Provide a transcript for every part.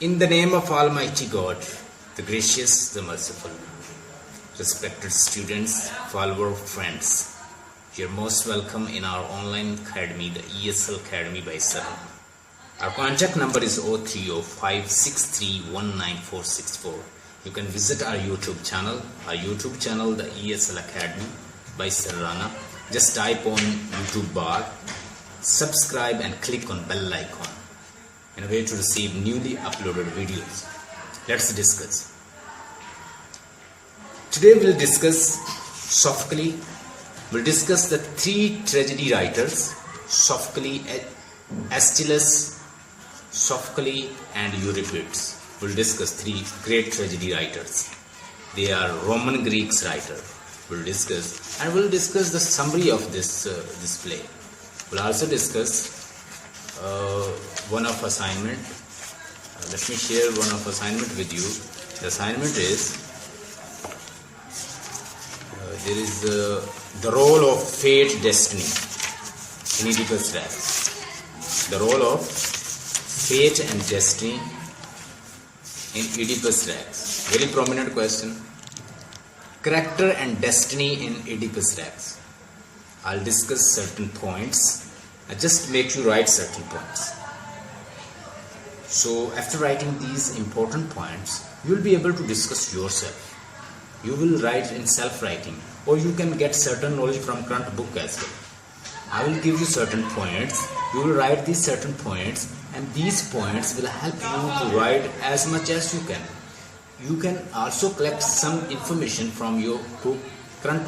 In the name of Almighty God, the gracious, the merciful, respected students, follower, friends, you're most welcome in our online academy, the ESL Academy by Sir. Our contact number is 030-563-19464. You can visit our YouTube channel, the ESL Academy by Sir Rana. Just type on YouTube bar, subscribe and click on bell icon in a way to receive newly uploaded videos. Let's discuss. Today we'll discuss Sophocles. We'll discuss the three tragedy writers, Sophocles, Aeschylus, Sophocles and Euripides. We'll discuss three great tragedy writers. They are Roman Greeks writer. We'll discuss the summary of this play. We'll also discuss one of assignment. Let me share one of assignment with you. The assignment is there is the role of fate, destiny in Oedipus Rex. The role of fate and destiny in Oedipus Rex. Very prominent question. Character and destiny in Oedipus Rex. I'll discuss certain points. I just make you write certain points. So after writing these important points, you will be able to discuss yourself. You will write in self-writing, or you can get certain knowledge from current book as well. I will give you certain points. You will write these certain points, and these points will help you to write as much as you can. You can also collect some information from your book, current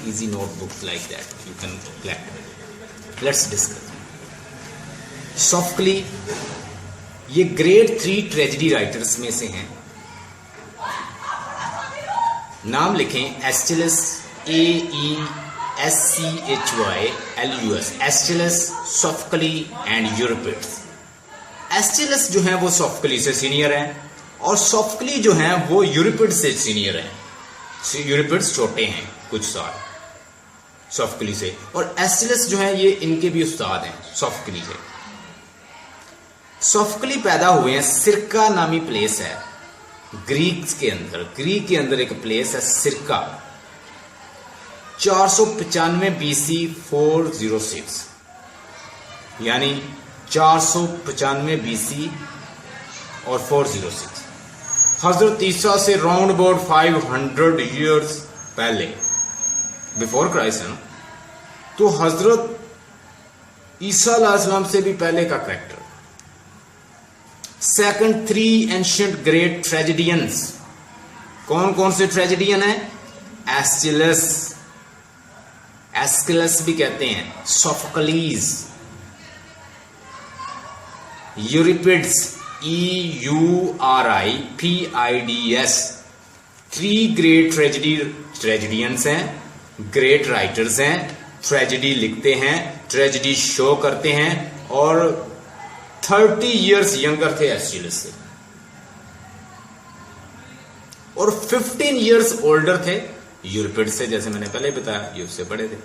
easy notebook like that. You can collect. Let's discuss. Sophocles, ये great 3 tragedy writers में से हैं. नाम लिखें एस्चिलस, AESCHYLUS, एस्चिलस, सोफोक्ली and Euripides. एस्चिलस जो है वो सोफोक्ली से सीनियर है और सोफोक्ली जो है वो यूरिपिड्स से सीनियर है. यूरिपिड्स छोटे हैं कुछ साल सोफोक्ली से, और एस्चिलस जो है ये इनके भी उस्ताद हैं सोफोक्ली से. सोफोक्ली पैदा हुए हैं, सिरका नामी प्लेस है ग्रीक के अंदर एक प्लेस है सिरका. 495 BC 406, यानी 495 BC और 406. हजरत ईसा से राउंड अबाउट 500 ईयर्स पहले, बिफोर क्राइस्ट है ना. तो हजरत ईसा अलैहिस्सलाम से भी पहले का character. Second 3 ancient great tragedians. कौन कौन से ट्रेजेडियन है? एस्किलस भी कहते हैं, Sophocles, Euripides, EURIPIDS. 3 great tragedians हैं, ग्रेट राइटर्स हैं, ट्रेजेडी लिखते हैं, ट्रेजेडी शो करते हैं, और 30 इयर्स यंगर थे एस्चिलस से, और 15 इयर्स ओल्डर थे यूरिपिड्स से. जैसे मैंने पहले बताया, ये उससे बड़े थे.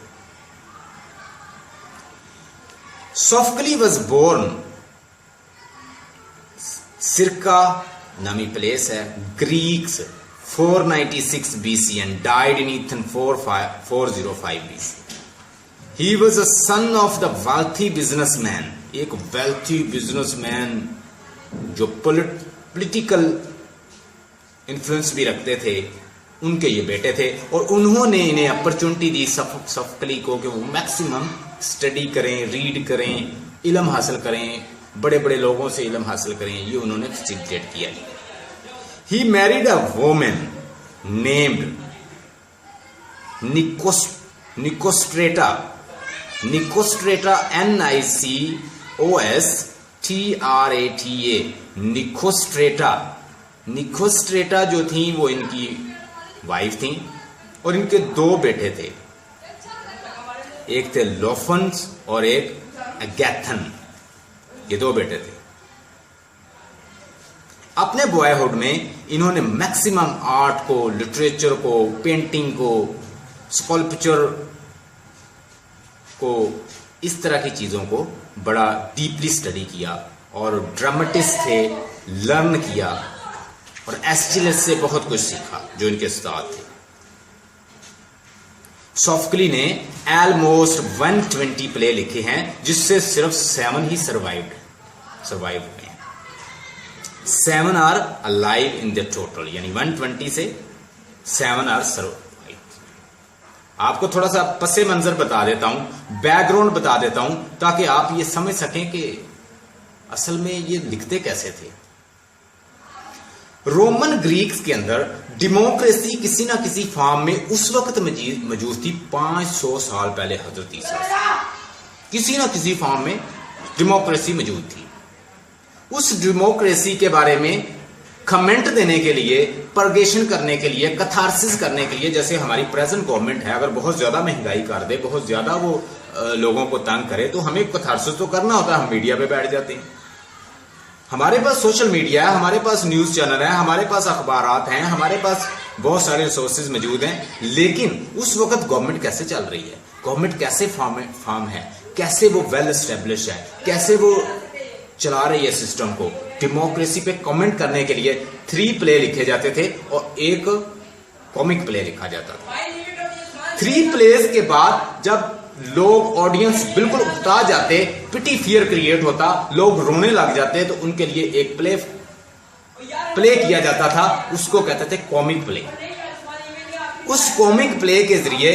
सोफोक्ली वाज बोर्न, सिरका नामी प्लेस है, Greeks, 496 BC and died in Athens 405 BC. He was a son of the wealthy businessman. एक वेल्थी बिजनेसमैन जो पॉलिटिकल इन्फ्लुएंस भी रखते थे, उनके ये बेटे थे, और उन्होंने इन्हें अपॉर्चुनिटी दी सोफोक्ली को कि वो मैक्सिमम स्टडी करें, रीड करें, इल्म हासिल करें, बड़े बड़े लोगों से इल्म हासिल करें. ये उन्होंने फैसिलिटेट किया. He married a woman named Nicostrata, NICOSTRATA. Nicostrata जो थी वो इनकी वाइफ थी, और इनके 2 बेटे थे. एक थे लोफन्स और एक एगैथन. ये 2 बेटे थे. अपने बॉयहुड में इन्होंने मैक्सिमम आर्ट को, लिटरेचर को, पेंटिंग को, स्कल्पचर को, इस तरह की चीज़ों को बड़ा डीपली स्टडी किया, और ड्रामेटिस्ट थे, लर्न किया और एस्चिलस से बहुत कुछ सीखा जो इनके उस्ताद थे। सोफोक्ली ने ऑलमोस्ट 120 प्ले लिखे हैं जिससे सिर्फ 7 ही सर्वाइव हुए हैं। 7 are alive in the total, यानी 120 से 7 आर सर्वाइव। आपको थोड़ा सा पसे मंजर बता देता हूं, बैकग्राउंड बता देता हूं ताकि आप ये समझ सकें कि असल में ये लिखते कैसे थे। रोमन ग्रीक्स के अंदर डेमोक्रेसी किसी ना किसी फॉर्म में उस वक्त मौजूद थी 500 साल पहले हजरत ईसा से। किसी ना किसी फॉर्म में डेमोक्रेसी मौजूद थी। उस डेमोक्रेसी के बारे में कमेंट देने के लिए, परगेशन करने के लिए, कथारसिस करने के लिए, जैसे हमारी प्रेजेंट गवर्नमेंट है, अगर बहुत ज्यादा महंगाई कर दे, बहुत ज्यादा वो लोगों को तंग करे तो हमें कथारसिस तो करना होता है। हम मीडिया पे बैठ जाते हैं। हमारे पास सोशल मीडिया है, हमारे पास न्यूज चैनल है, हमारे पास अखबारात हैं, हमारे पास बहुत सारे रिसोर्सेज मौजूद हैं। लेकिन उस वक्त गवर्नमेंट कैसे चल रही है, गवर्नमेंट कैसे फॉर्म है, कैसे वो वेल एस्टेब्लिश है, कैसे वो चला रही है सिस्टम को, डेमोक्रेसी पे कमेंट करने के लिए 3 प्ले लिखे जाते थे और एक कॉमिक प्ले लिखा जाता था। 3 प्लेस के बाद जब लोग, ऑडियंस बिल्कुल उकता जाते, पिटी फियर क्रिएट होता, लोग रोने लग जाते, तो उनके लिए एक प्ले किया जाता था, उसको कहते थे कॉमिक प्ले। उस कॉमिक प्ले के जरिए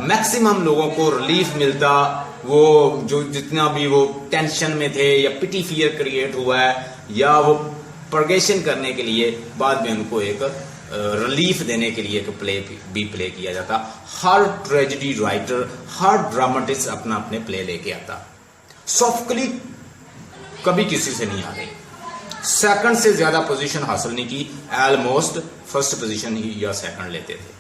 मैक्सिमम लोगों को रिलीफ मिलता। वो जो जितना भी वो टेंशन में थे या पिटी फियर क्रिएट हुआ है या वो परगेशन करने के लिए बाद में उनको एक रिलीफ देने के लिए एक प्ले किया जाता। हर ट्रेजेडी राइटर, हर ड्रामेटिस्ट अपना अपने प्ले लेके आता। सोफोक्ली कभी किसी से नहीं आ रही, सेकंड से ज्यादा पोजीशन हासिल नहीं की, ऑलमोस्ट फर्स्ट पोजीशन ही या सेकंड लेते थे।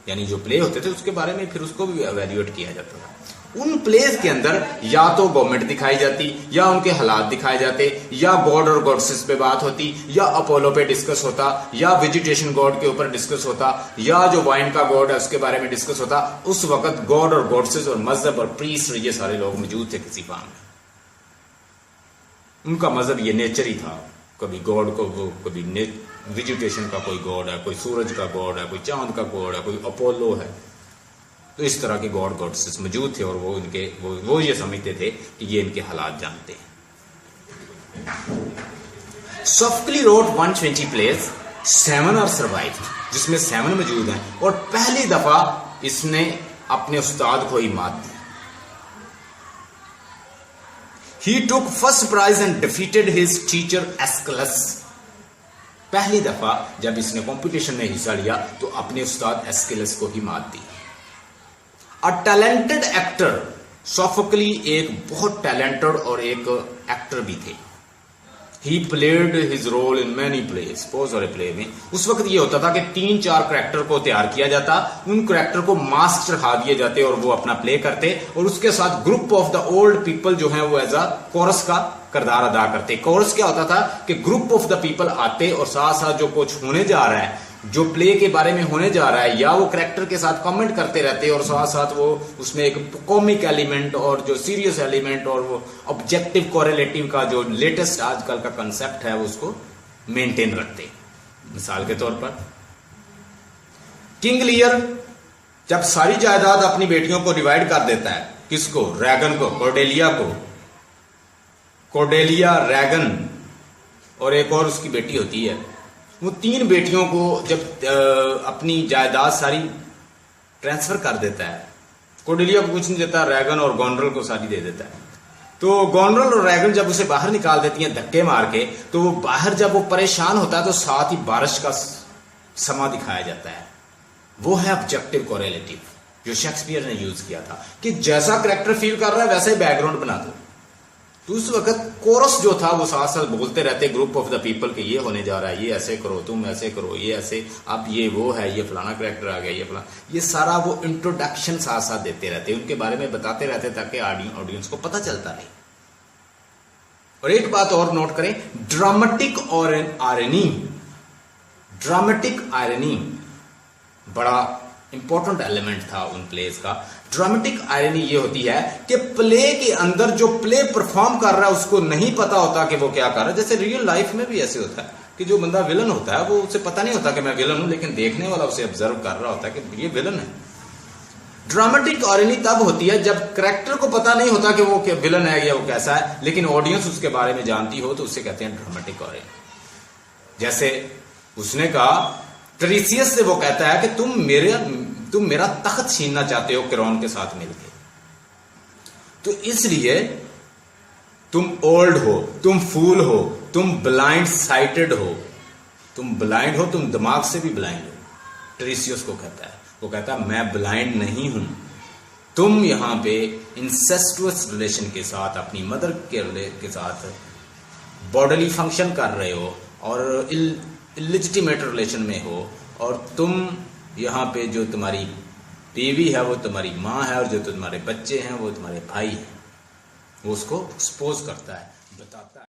यानी जो प्ले होते थे उसके बारे में फिर उसको भी एवेल्युएट किया जाता था। उन प्लेस के अंदर या तो गवर्नमेंट दिखाई जाती, या उनके हालात दिखाए जाते, या गॉड और गॉडेसेस पे बात होती, या अपोलो पे डिस्कस होता, या वेजिटेशन गॉड के ऊपर डिस्कस होता, या जो वाइन का गॉड है उसके बारे में डिस्कस होता। उस वक्त गॉड और गॉडेसेस और मजहब और प्रीस्ट ये सारे लोग मौजूद थे किसी फॉर्म में। उनका मजहब ये नेचर ही था, कभी गॉड को वो, कभी वेजिटेशन का कोई गॉड है, कोई सूरज का गॉड है, कोई चांद का गॉड है, कोई अपोलो है। तो इस तरह के गॉड गॉडेसेस मौजूद थे और वो ये समझते थे कि ये इनके हालात जानते हैं। सोफोक्ली रोट 120 प्लेस, 7 आर सर्वाइव, जिसमें 7 मौजूद हैं और पहली दफा इसने अपने उस्ताद को ही मात दी। He took first prize and defeated his teacher Aeschylus. पहली दफा जब इसने कंपटीशन में हिस्सा लिया तो अपने उस्ताद एस्किलस को ही मात दी। अ टैलेंटेड एक्टर, सोफोक्ली एक बहुत टैलेंटेड और एक एक्टर भी थे। He played his role in many place, बहुत सारे प्ले में। उस वक्त ये होता था कि 3-4 करैक्टर को तैयार किया जाता, उन करैक्टर को मास्क चढ़ा दिए जाते और वो अपना प्ले करते, और उसके साथ group of the old people जो है वो एज अ कोरस का किरदार अदा करते। कोरस क्या होता था कि ग्रुप ऑफ द पीपल आते और साथ साथ जो कुछ होने जा रहा है, जो प्ले के बारे में होने जा रहा है, या वो कैरेक्टर के साथ कमेंट करते रहते और साथ साथ वो उसमें एक कॉमिक एलिमेंट और जो सीरियस एलिमेंट और वो ऑब्जेक्टिव कोरिलेटिव का जो लेटेस्ट आजकल का कंसेप्ट है उसको मेंटेन रखते। मिसाल के तौर पर किंग लियर जब सारी जायदाद अपनी बेटियों को डिवाइड कर देता है, किसको? रैगन को, कॉर्डेलिया, रैगन और एक और उसकी बेटी होती है। वो 3 बेटियों को जब अपनी जायदाद सारी ट्रांसफर कर देता है, कॉर्डेलिया को कुछ नहीं देता, रैगन और गोनरल को सारी दे देता है। तो गोनरल और रैगन जब उसे बाहर निकाल देती हैं धक्के मार के, तो वो बाहर जब वो परेशान होता है तो साथ ही बारिश का समा दिखाया जाता है। वो है ऑब्जेक्टिव कोरिलेटिव जो शेक्सपियर ने यूज किया था कि जैसा कैरेक्टर फील कर रहा है वैसा ही बैकग्राउंड बना दो। तो उस वक्त कोरस जो था वो साथ साथ बोलते रहते ग्रुप ऑफ द पीपल के ये होने जा रहा है, ये ऐसे करो, तुम ऐसे करो, ये ऐसे, अब ये वो है, ये फलाना कैरेक्टर आ गया, ये फलाना, ये सारा वो इंट्रोडक्शन साथ साथ देते रहते, उनके बारे में बताते रहते ताकि ऑडियंस को पता चलता रहे। और एक बात और नोट करें, ड्रामेटिक आयरनी बड़ा इंपॉर्टेंट एलिमेंट था उन प्लेज का। ड्रामेटिक आयरनी ये होती है कि प्ले के अंदर जो प्ले परफॉर्म कर रहा है उसको नहीं पता होता कि वो क्या कर रहा है। जैसे रियल लाइफ में भी ऐसे होता है कि जो बंदा विलन होता है वो उसे पता नहीं होता कि मैं विलन हूं, लेकिन देखने वाला उसे ऑब्जर्व कर रहा होता है कि ये विलन है। ड्रामेटिक आयरनी तब होती है जब कैरेक्टर को पता नहीं होता कि वो विलन है या वो कैसा है, लेकिन ऑडियंस उसके बारे में जानती हो तो उसे कहते हैं ड्रामेटिक आयरनी। जैसे उसने कहा ट्रीसियस से, वो कहता है कि तुम मेरा तख्त छीनना चाहते हो किरौन के साथ मिलकर, तो इसलिए तुम ओल्ड हो, तुम फूल हो, तुम ब्लाइंड साइटेड हो, तुम ब्लाइंड हो, तुम दिमाग से भी ब्लाइंड हो। ट्रीसियस को कहता है, वो कहता है मैं ब्लाइंड नहीं हूं, तुम यहां पे इंसेस्टुअस रिलेशन के साथ अपनी मदर के साथ बॉडीली फंक्शन कर रहे हो और इलिजिटिमेट रिलेशन में हो, और तुम यहाँ पे जो तुम्हारी बीवी है वो तुम्हारी माँ है और जो तुम्हारे बच्चे हैं वो तुम्हारे भाई हैं। वो उसको एक्सपोज करता है, बताता है।